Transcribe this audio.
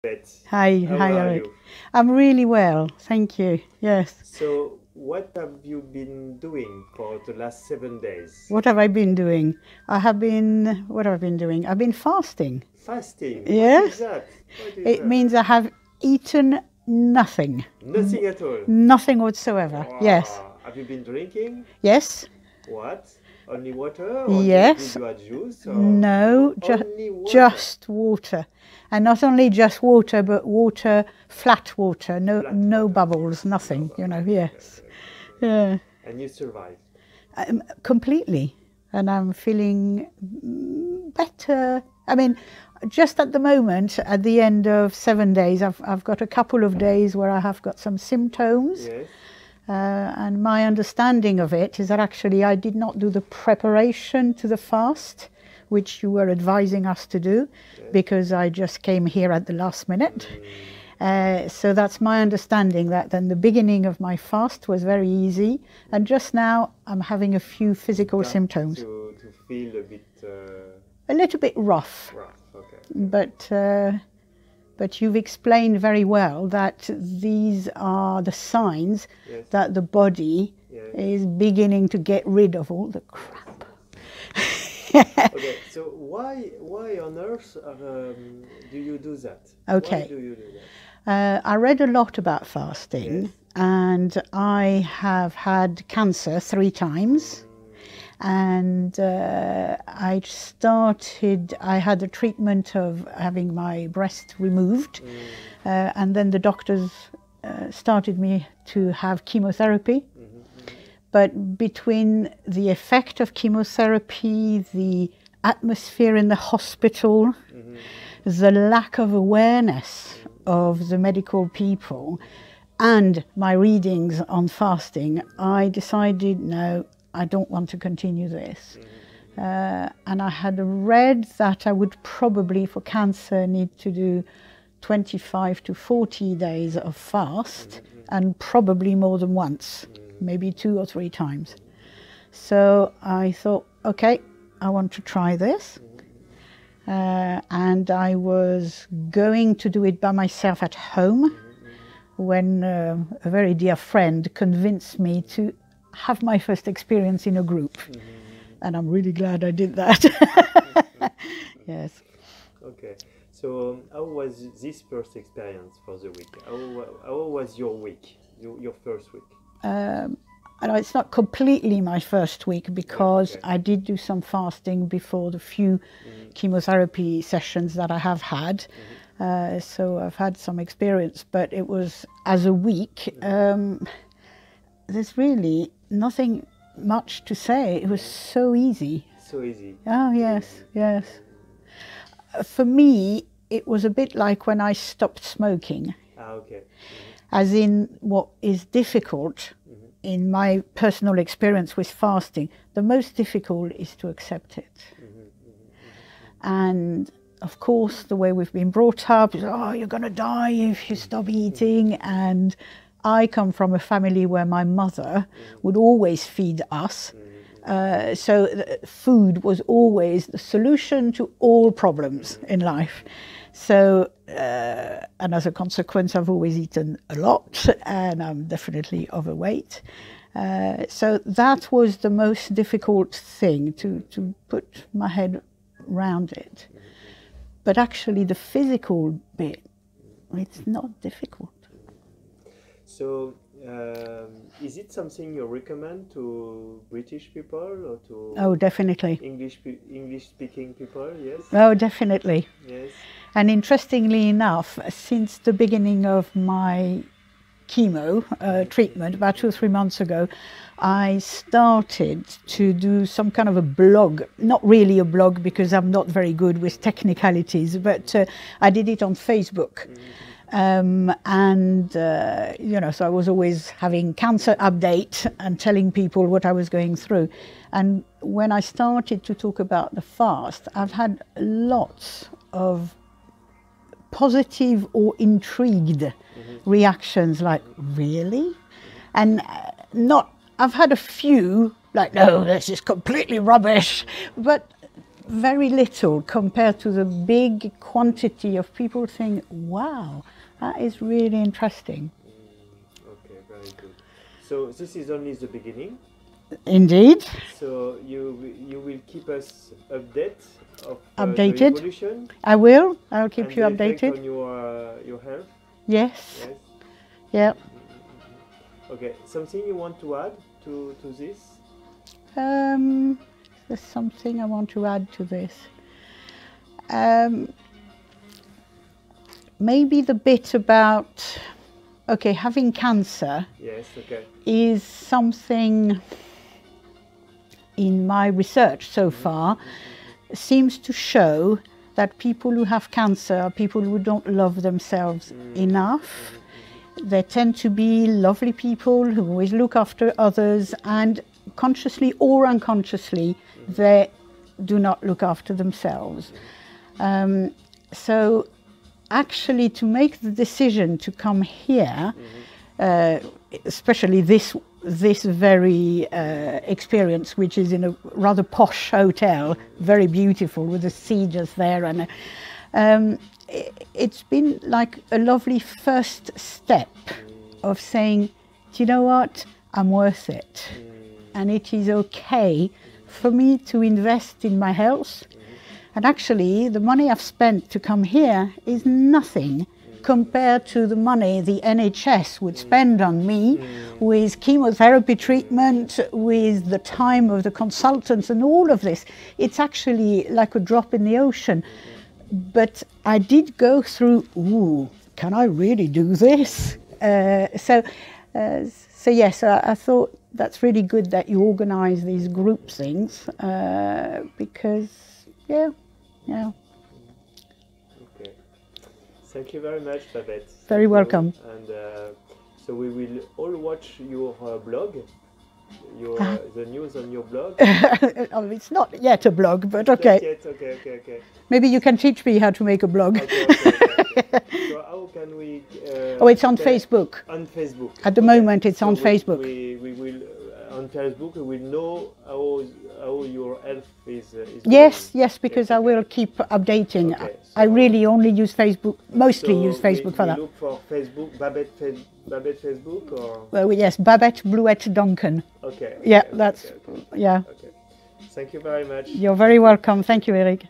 Babette. Hi, How hi, are Eric. you? I'm really well, thank you. Yes. So, what have you been doing for the last 7 days? What have I been doing? What have I been doing? I've been fasting. Fasting. What is Yes. that? What is It that? means I have eaten nothing. Nothing at all. Nothing whatsoever. Yes. Wow. Have you been drinking? Yes. What? Only water? Or did Yes. you add juice? Or No, only water. just water. And not only just water, but water, flat water, Flat no water. bubbles, nothing, No, okay, yes. okay. Yeah. And you survived. Completely. And I'm feeling better. I mean, just at the moment, at the end of 7 days, I've got a couple of days where I have got some symptoms. Yes. And my understanding of it is that actually I did not do the preparation to the fast, which you were advising us to do, because I just came here at the last minute. So that's my understanding, that then the beginning of my fast was very easy, and just now I'm having a few physical symptoms. To feel a bit A little bit rough, rough, but you've explained very well that these are the signs Yes. that the body Yes. is beginning to get rid of all the crap. Okay, so why on earth do you do that? Okay. Why do you do that? I read a lot about fasting, Yes. and I have had cancer 3 times. And I had a treatment of having my breast removed, and then the doctors started me to have chemotherapy. But between the effect of chemotherapy, the atmosphere in the hospital, the lack of awareness of the medical people, and my readings on fasting, I decided, no, I don't want to continue this. And I had read that I would probably, for cancer, need to do 25 to 40 days of fast, and probably more than once, maybe 2 or 3 times. So I thought, okay, I want to try this. And I was going to do it by myself at home when a very dear friend convinced me to have my first experience in a group. And I'm really glad I did that. Yes. Okay, so how was this first experience for the week? How was your week, your first week? And it's not completely my first week, because okay. I did do some fasting before the few chemotherapy sessions that I have had. So I've had some experience, but it was, as a week, there's really nothing much to say. It was so easy. So easy. Oh, yes, yes. For me, it was a bit like when I stopped smoking. Okay. As in, what is difficult in my personal experience with fasting, the most difficult is to accept it. And of course, the way we've been brought up is, oh, you're going to die if you stop eating. And I come from a family where my mother would always feed us. So food was always the solution to all problems in life. So, and as a consequence, I've always eaten a lot, and I'm definitely overweight. So that was the most difficult thing, to put my head around it. But actually the physical bit, it's not difficult. So, is it something you recommend to British people or to Oh, definitely. English-speaking people? Yes. Oh, definitely. Yes. And interestingly enough, since the beginning of my chemo treatment, about 2 or 3 months ago, I started to do some kind of a blog. Not really a blog, because I'm not very good with technicalities, but I did it on Facebook. So I was always having cancer update and telling people what I was going through. And when I started to talk about the fast, I've had lots of positive or intrigued reactions, like, really? And I've had a few like, no, this is completely rubbish, but very little compared to the big quantity of people saying, wow, that is really interesting. Okay, very good. So this is only the beginning. Indeed. So you will keep us updated of the Updated. evolution I will. I'll keep and you the effect updated. on your health. Yes. Yes. Yeah. Okay. Something you want to add to this? There's something I want to add to this. Maybe the bit about, okay, having cancer Yes. Okay. is something in my research so far seems to show that people who have cancer are people who don't love themselves enough. They tend to be lovely people who always look after others, and consciously or unconsciously they do not look after themselves. So actually to make the decision to come here, especially this very experience, which is in a rather posh hotel, very beautiful with the sea just there, and it's been like a lovely first step of saying, do you know what, I'm worth it, and it is okay for me to invest in my health. And actually the money I've spent to come here is nothing compared to the money the NHS would spend on me with chemotherapy treatment, with the time of the consultants and all of this. It's actually like a drop in the ocean. But I did go through, ooh, can I really do this? So yes, I thought that's really good that you organise these group things, because, yeah. Okay. Thank you very much, Babette. Very welcome. And so we will all watch your blog, the news on your blog. Oh, it's not yet a blog, but okay. Not yet. Okay. Maybe you can teach me how to make a blog. Okay. So how can we? Oh, it's on Facebook. On Facebook. At the moment, it's on Facebook. We will on Facebook. We will know how your health is. Yes, going. because I will keep updating. Okay, I really only use Facebook, mostly use Facebook for that. Look for Facebook, Babette Facebook, or? Well, yes, Babette Bluette Duncan. Okay. Yeah, okay, that's, okay. yeah. Okay. Thank you very much. You're very welcome. Thank you, Eric.